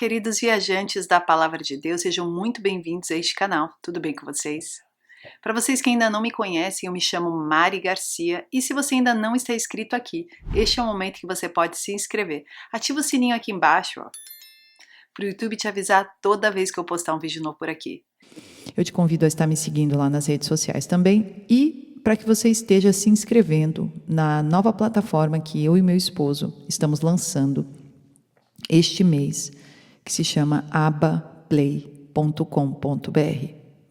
queridos viajantes da Palavra de Deus, sejam muito bem-vindos a este canal. Tudo bem com vocês? Para vocês que ainda não me conhecem, eu me chamo Mari Garcia e se você ainda não está inscrito aqui, este é o momento que você pode se inscrever. Ativa o sininho aqui embaixo, para o YouTube te avisar toda vez que eu postar um vídeo novo por aqui. Eu te convido a estar me seguindo lá nas redes sociais também e para que você esteja se inscrevendo na nova plataforma que eu e meu esposo estamos lançando este mês, que se chama abaplay.com.br,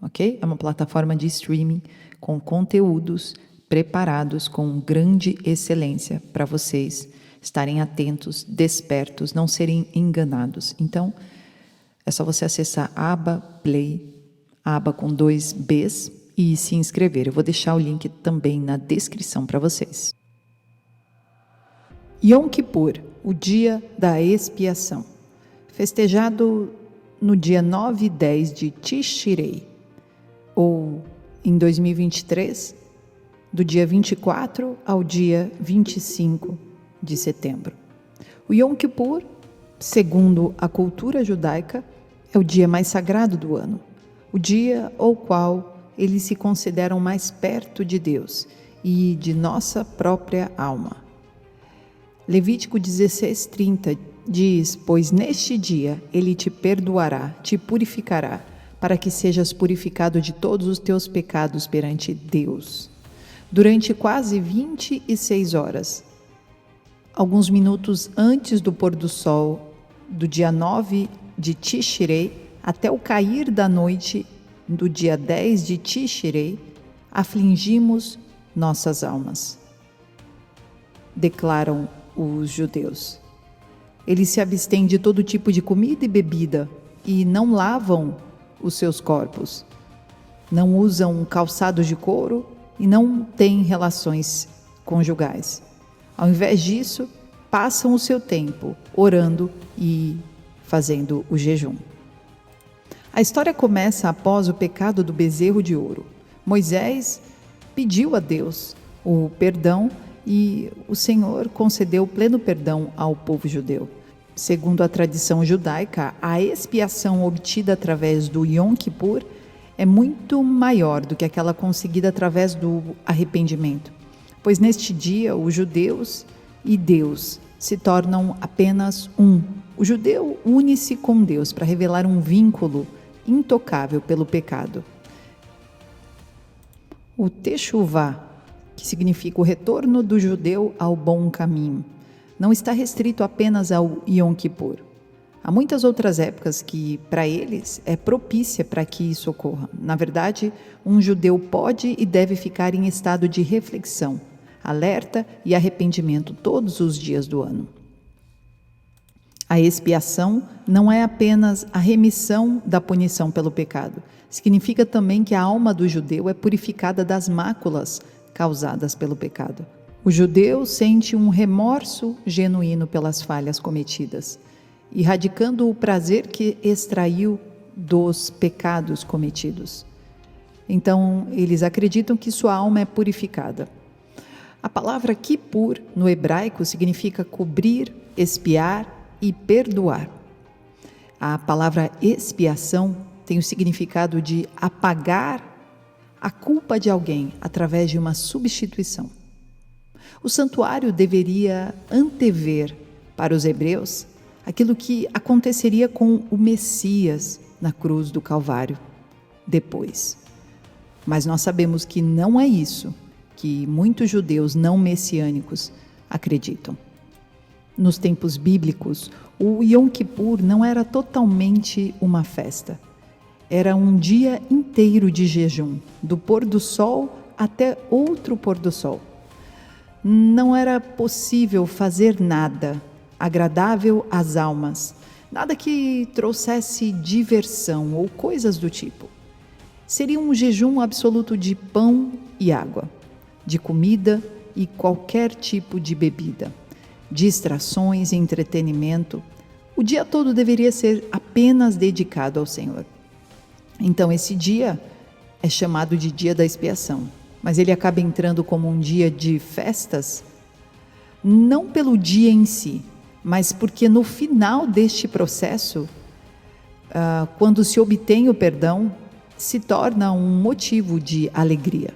ok? É uma plataforma de streaming com conteúdos preparados com grande excelência para vocês estarem atentos, despertos, não serem enganados. Então, é só você acessar abaplay, aba com 2 Bs, e se inscrever. Eu vou deixar o link também na descrição para vocês. Yom Kippur, o dia da expiação, festejado no dia 9 e 10 de Tishrei, ou em 2023, do dia 24 ao dia 25 de setembro. O Yom Kippur, segundo a cultura judaica, é o dia mais sagrado do ano, o dia ao qual eles se consideram mais perto de Deus e de nossa própria alma. Levítico 16:30 diz: pois neste dia ele te perdoará, te purificará, para que sejas purificado de todos os teus pecados perante Deus. Durante quase 26 horas, alguns minutos antes do pôr do sol do dia 9 de Tishrei, até o cair da noite do dia 10 de Tishrei, afligimos nossas almas, declaram os judeus. Eles se abstêm de todo tipo de comida e bebida e não lavam os seus corpos, não usam calçados de couro e não têm relações conjugais. Ao invés disso, passam o seu tempo orando e fazendo o jejum. A história começa após o pecado do bezerro de ouro. Moisés pediu a Deus o perdão e o Senhor concedeu pleno perdão ao povo judeu. Segundo a tradição judaica, a expiação obtida através do Yom Kippur é muito maior do que aquela conseguida através do arrependimento, pois neste dia os judeus e Deus se tornam apenas um. O judeu une-se com Deus para revelar um vínculo intocável pelo pecado. O Teshuvá, que significa o retorno do judeu ao bom caminho, não está restrito apenas ao Yom Kippur. Há muitas outras épocas que, para eles, é propícia para que isso ocorra. Na verdade, um judeu pode e deve ficar em estado de reflexão, alerta e arrependimento todos os dias do ano. A expiação não é apenas a remissão da punição pelo pecado. Significa também que a alma do judeu é purificada das máculas causadas pelo pecado. O judeu sente um remorso genuíno pelas falhas cometidas, irradicando o prazer que extraiu dos pecados cometidos. Então, eles acreditam que sua alma é purificada. A palavra Kippur, no hebraico, significa cobrir, expiar e perdoar. A palavra expiação tem o significado de apagar a culpa de alguém através de uma substituição. O santuário deveria antever para os hebreus aquilo que aconteceria com o Messias na cruz do Calvário depois. Mas nós sabemos que não é isso que muitos judeus não messiânicos acreditam. Nos tempos bíblicos, o Yom Kippur não era totalmente uma festa. Era um dia inteiro de jejum, do pôr do sol até outro pôr do sol. Não era possível fazer nada agradável às almas, nada que trouxesse diversão ou coisas do tipo. Seria um jejum absoluto de pão e água, de comida e qualquer tipo de bebida, distrações e entretenimento. O dia todo deveria ser apenas dedicado ao Senhor. Então esse dia é chamado de dia da expiação, mas ele acaba entrando como um dia de festas, não pelo dia em si, mas porque no final deste processo quando se obtém o perdão, se torna um motivo de alegria.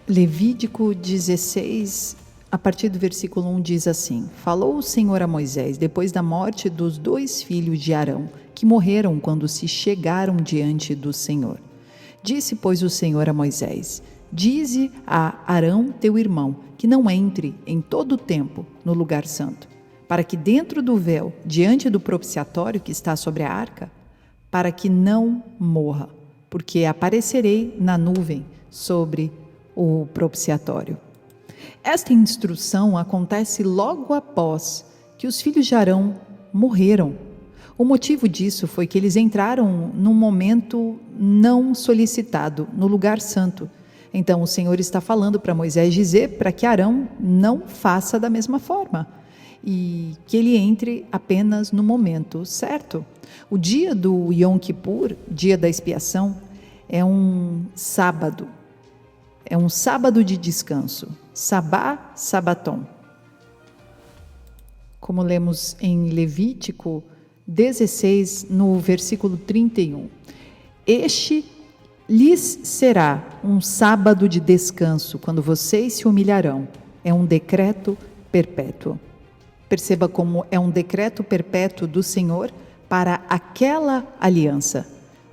Levítico 16, a partir do versículo 1 diz assim: Falou o Senhor a Moisés depois da morte dos 2 filhos de Arão, que morreram quando se chegaram diante do Senhor. Disse, pois, o Senhor a Moisés: Dize a Arão teu irmão que não entre em todo o tempo no lugar santo, para que dentro do véu, diante do propiciatório que está sobre a arca, para que não morra, porque aparecerei na nuvem sobre o propiciatório. Esta instrução acontece logo após que os filhos de Arão morreram. O motivo disso foi que eles entraram num momento não solicitado, no lugar santo. Então o Senhor está falando para Moisés dizer para que Arão não faça da mesma forma e que ele entre apenas no momento certo. O dia do Yom Kippur, dia da expiação, é um sábado. É um sábado de descanso, Sabá, Sabaton. Como lemos em Levítico 16, no versículo 31. Este lhes será um sábado de descanso, quando vocês se humilharão. É um decreto perpétuo. Perceba como é um decreto perpétuo do Senhor para aquela aliança.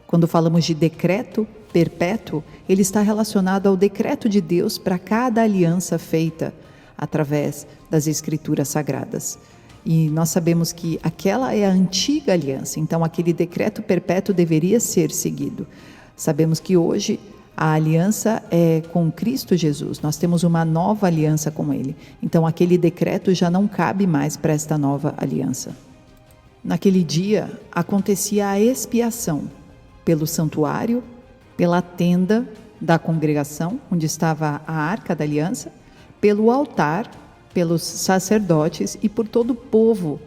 Quando falamos de decreto perpétuo, ele está relacionado ao decreto de Deus para cada aliança feita através das Escrituras Sagradas. E nós sabemos que aquela é a antiga aliança, então aquele decreto perpétuo deveria ser seguido. Sabemos que hoje a aliança é com Cristo Jesus, nós temos uma nova aliança com Ele. Então aquele decreto já não cabe mais para esta nova aliança. Naquele dia acontecia a expiação pelo santuário, pela tenda da congregação, onde estava a arca da aliança, pelo altar, pelos sacerdotes e por todo o povo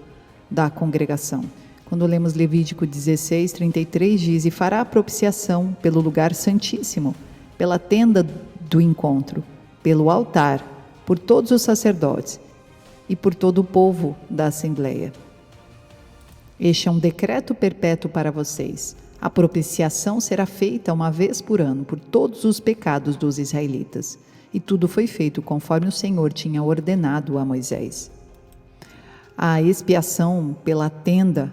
da congregação. Quando lemos Levítico 16, 33, diz: E fará a propiciação pelo lugar santíssimo, pela tenda do encontro, pelo altar, por todos os sacerdotes e por todo o povo da assembleia. Este é um decreto perpétuo para vocês. A propiciação será feita uma vez por ano por todos os pecados dos israelitas. E tudo foi feito conforme o Senhor tinha ordenado a Moisés. A expiação pela tenda,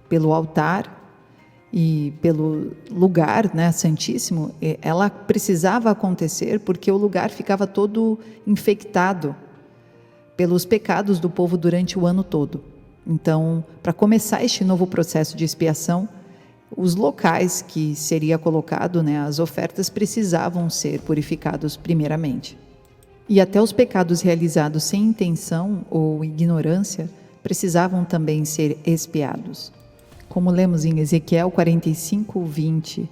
pelo altar e pelo lugar, santíssimo, ela precisava acontecer porque o lugar ficava todo infectado pelos pecados do povo durante o ano todo. Então, para começar este novo processo de expiação, os locais que seria colocado, as ofertas precisavam ser purificados primeiramente. E até os pecados realizados sem intenção ou ignorância precisavam também ser expiados. Como lemos em Ezequiel 45, 20,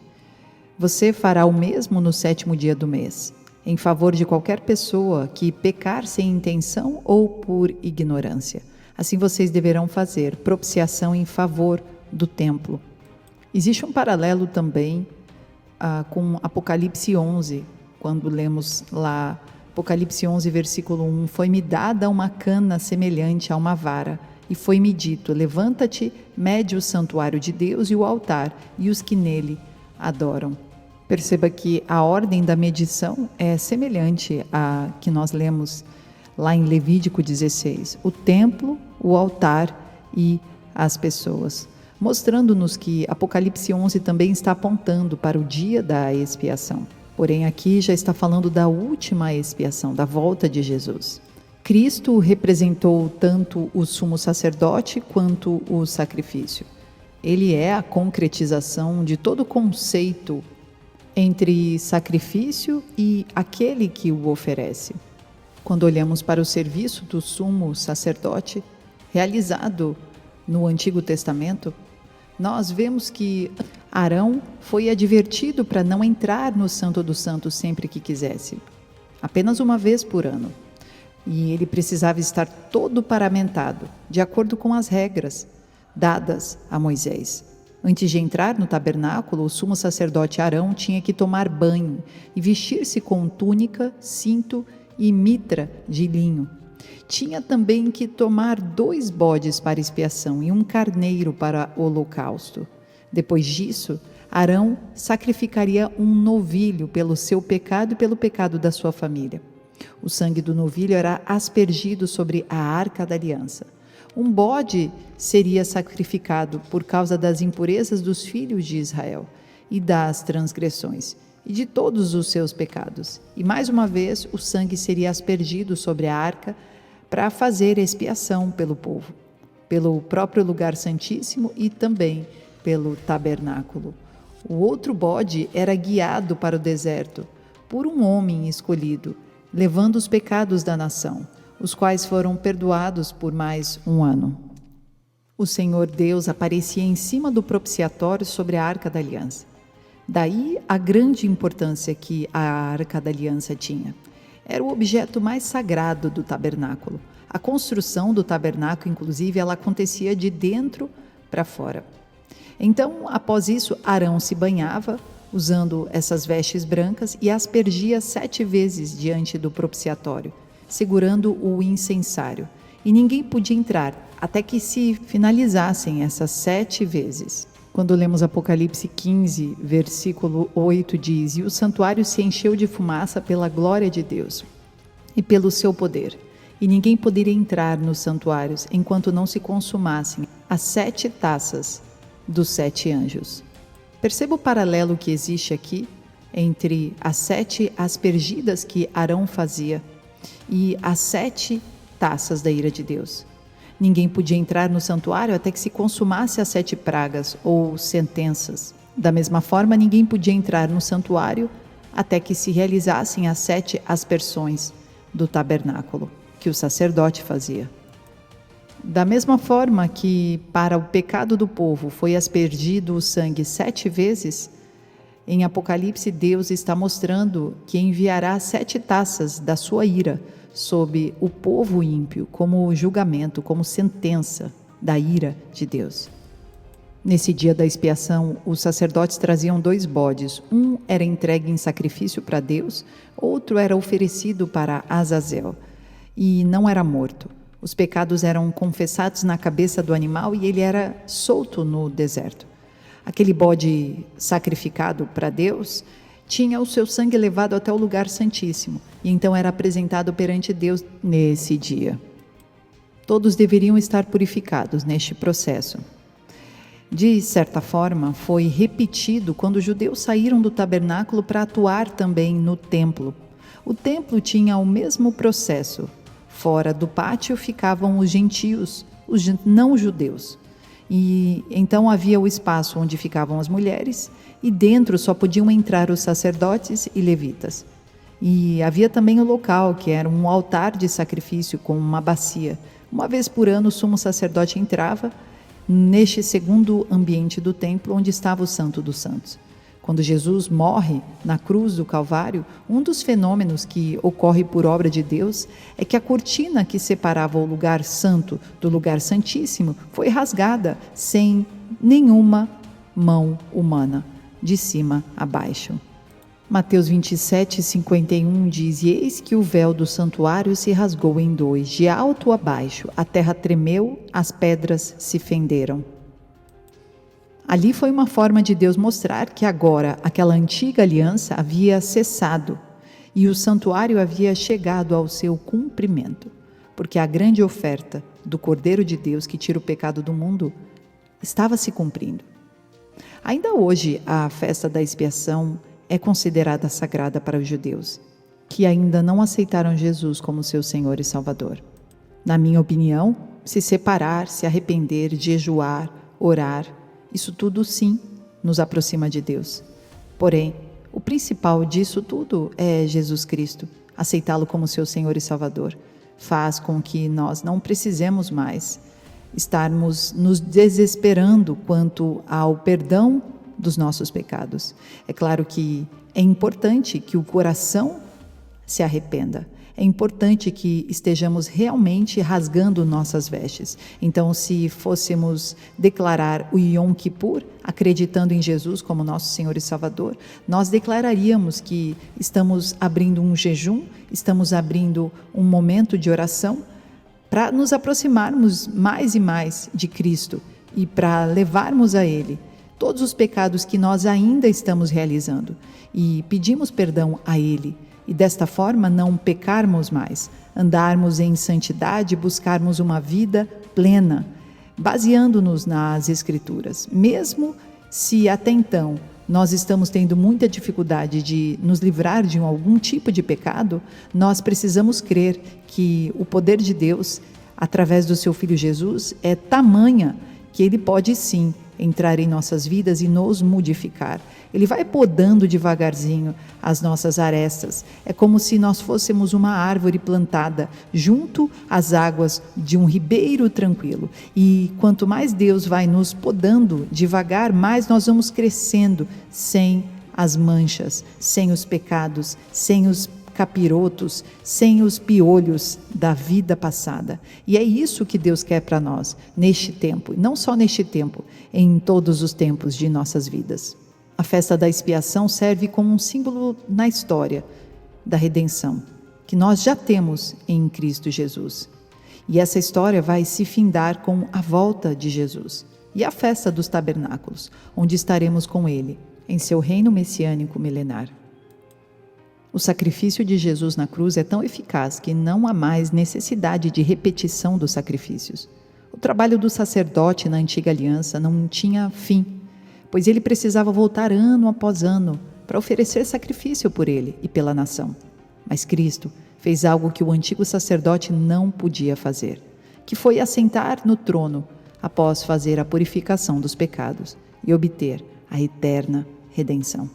você fará o mesmo no 7º dia do mês, em favor de qualquer pessoa que pecar sem intenção ou por ignorância. Assim vocês deverão fazer propiciação em favor do templo. Existe um paralelo também com Apocalipse 11, quando lemos lá, Apocalipse 11, versículo 1, Foi-me dada uma cana semelhante a uma vara, e foi-me dito, levanta-te, mede o santuário de Deus e o altar, e os que nele adoram. Perceba que a ordem da medição é semelhante à que nós lemos lá em Levítico 16, o templo, o altar e as pessoas, mostrando-nos que Apocalipse 11 também está apontando para o dia da expiação. Porém, aqui já está falando da última expiação, da volta de Jesus. Cristo representou tanto o sumo sacerdote quanto o sacrifício. Ele é a concretização de todo o conceito entre sacrifício e aquele que o oferece. Quando olhamos para o serviço do sumo sacerdote, realizado no Antigo Testamento, nós vemos que Arão foi advertido para não entrar no Santo dos Santos sempre que quisesse, apenas uma vez por ano. E ele precisava estar todo paramentado, de acordo com as regras dadas a Moisés. Antes de entrar no tabernáculo, o sumo sacerdote Arão tinha que tomar banho e vestir-se com túnica, cinto e mitra de linho. Tinha também que tomar 2 bodes para expiação e um carneiro para holocausto. Depois disso, Arão sacrificaria um novilho pelo seu pecado e pelo pecado da sua família. O sangue do novilho era aspergido sobre a Arca da Aliança. Um bode seria sacrificado por causa das impurezas dos filhos de Israel e das transgressões e de todos os seus pecados. E mais uma vez o sangue seria aspergido sobre a arca para fazer expiação pelo povo, pelo próprio lugar santíssimo e também pelo tabernáculo. O outro bode era guiado para o deserto por um homem escolhido, levando os pecados da nação, os quais foram perdoados por mais um ano. O Senhor Deus aparecia em cima do propiciatório sobre a Arca da Aliança. Daí a grande importância que a Arca da Aliança tinha. Era o objeto mais sagrado do tabernáculo. A construção do tabernáculo, inclusive, ela acontecia de dentro para fora. Então, após isso, Arão se banhava, usando essas vestes brancas, e aspergia 7 vezes diante do propiciatório, segurando o incensário. E ninguém podia entrar, até que se finalizassem essas 7 vezes. Quando lemos Apocalipse 15, versículo 8, diz: "E o santuário se encheu de fumaça pela glória de Deus e pelo seu poder, e ninguém poderia entrar nos santuários enquanto não se consumassem as 7 taças dos 7 anjos." Perceba o paralelo que existe aqui entre as 7 aspergidas que Arão fazia e as 7 taças da ira de Deus. Ninguém podia entrar no santuário até que se consumasse as 7 pragas ou sentenças. Da mesma forma, ninguém podia entrar no santuário até que se realizassem as 7 aspersões do tabernáculo que o sacerdote fazia. Da mesma forma que para o pecado do povo foi aspergido o sangue 7 vezes, em Apocalipse Deus está mostrando que enviará 7 taças da sua ira sobre o povo ímpio como julgamento, como sentença da ira de Deus. Nesse dia da expiação, os sacerdotes traziam 2 bodes. Um era entregue em sacrifício para Deus, outro era oferecido para Azazel e não era morto. Os pecados eram confessados na cabeça do animal e ele era solto no deserto. Aquele bode sacrificado para Deus tinha o seu sangue levado até o lugar santíssimo e então era apresentado perante Deus nesse dia. Todos deveriam estar purificados neste processo. De certa forma, foi repetido quando os judeus saíram do tabernáculo para atuar também no templo. O templo tinha o mesmo processo. Fora do pátio ficavam os gentios, os não-judeus. E então havia o espaço onde ficavam as mulheres e dentro só podiam entrar os sacerdotes e levitas. E havia também o local, que era um altar de sacrifício com uma bacia. Uma vez por ano o sumo sacerdote entrava neste segundo ambiente do templo onde estava o Santo dos Santos. Quando Jesus morre na cruz do Calvário, um dos fenômenos que ocorre por obra de Deus é que a cortina que separava o lugar santo do lugar santíssimo foi rasgada sem nenhuma mão humana, de cima a baixo. Mateus 27, 51 diz: "E eis que o véu do santuário se rasgou em 2, de alto a baixo, a terra tremeu, as pedras se fenderam." Ali foi uma forma de Deus mostrar que agora aquela antiga aliança havia cessado e o santuário havia chegado ao seu cumprimento, porque a grande oferta do Cordeiro de Deus que tira o pecado do mundo estava se cumprindo. Ainda hoje, a festa da expiação é considerada sagrada para os judeus, que ainda não aceitaram Jesus como seu Senhor e Salvador. Na minha opinião, se separar, se arrepender, jejuar, orar, isso tudo sim nos aproxima de Deus. Porém, o principal disso tudo é Jesus Cristo. Aceitá-lo como seu Senhor e Salvador faz com que nós não precisemos mais estarmos nos desesperando quanto ao perdão dos nossos pecados. É claro que é importante que o coração se arrependa. É importante que estejamos realmente rasgando nossas vestes. Então, se fôssemos declarar o Yom Kippur, acreditando em Jesus como nosso Senhor e Salvador, nós declararíamos que estamos abrindo um jejum, estamos abrindo um momento de oração para nos aproximarmos mais e mais de Cristo e para levarmos a Ele todos os pecados que nós ainda estamos realizando e pedimos perdão a Ele. E desta forma não pecarmos mais, andarmos em santidade e buscarmos uma vida plena, baseando-nos nas Escrituras. Mesmo se até então nós estamos tendo muita dificuldade de nos livrar de algum tipo de pecado, nós precisamos crer que o poder de Deus, através do seu Filho Jesus, é tamanha que Ele pode sim entrar em nossas vidas e nos modificar. Ele vai podando devagarzinho as nossas arestas. É como se nós fôssemos uma árvore plantada junto às águas de um ribeiro tranquilo. E quanto mais Deus vai nos podando devagar, mais nós vamos crescendo sem as manchas, sem os pecados, sem os capirotos, sem os piolhos da vida passada. E é isso que Deus quer para nós, neste tempo, não só neste tempo, em todos os tempos de nossas vidas. A festa da expiação serve como um símbolo na história da redenção, que nós já temos em Cristo Jesus. E essa história vai se findar com a volta de Jesus e a festa dos tabernáculos, onde estaremos com Ele, em seu reino messiânico milenar. O sacrifício de Jesus na cruz é tão eficaz que não há mais necessidade de repetição dos sacrifícios. O trabalho do sacerdote na antiga aliança não tinha fim, pois ele precisava voltar ano após ano para oferecer sacrifício por ele e pela nação. Mas Cristo fez algo que o antigo sacerdote não podia fazer, que foi assentar no trono após fazer a purificação dos pecados e obter a eterna redenção.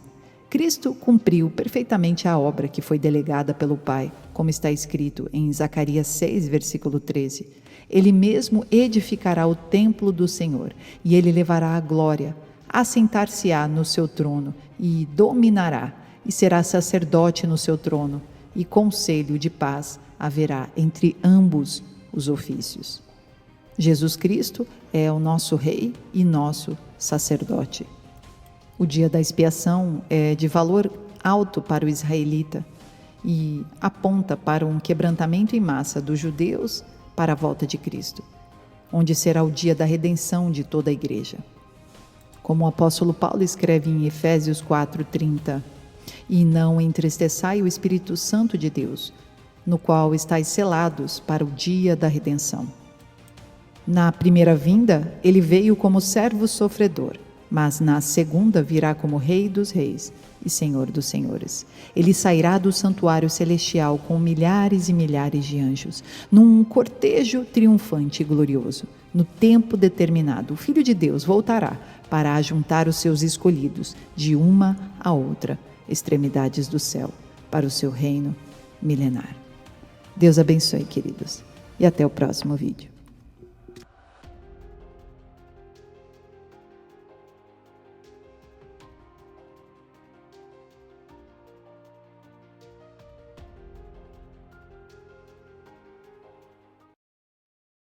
Cristo cumpriu perfeitamente a obra que foi delegada pelo Pai, como está escrito em Zacarias 6, versículo 13. Ele mesmo edificará o templo do Senhor, e ele levará a glória, assentar-se-á no seu trono, e dominará, e será sacerdote no seu trono, e conselho de paz haverá entre ambos os ofícios. Jesus Cristo é o nosso Rei e nosso sacerdote. O dia da expiação é de valor alto para o israelita e aponta para um quebrantamento em massa dos judeus para a volta de Cristo, onde será o dia da redenção de toda a igreja. Como o apóstolo Paulo escreve em Efésios 4:30, e não entristeçai o Espírito Santo de Deus, no qual estáis selados para o dia da redenção. Na primeira vinda, ele veio como servo sofredor, mas na segunda virá como Rei dos Reis e Senhor dos Senhores. Ele sairá do santuário celestial com milhares e milhares de anjos, num cortejo triunfante e glorioso. No tempo determinado, o Filho de Deus voltará para ajuntar os seus escolhidos de uma a outra extremidades do céu, para o seu reino milenar. Deus abençoe, queridos, e até o próximo vídeo.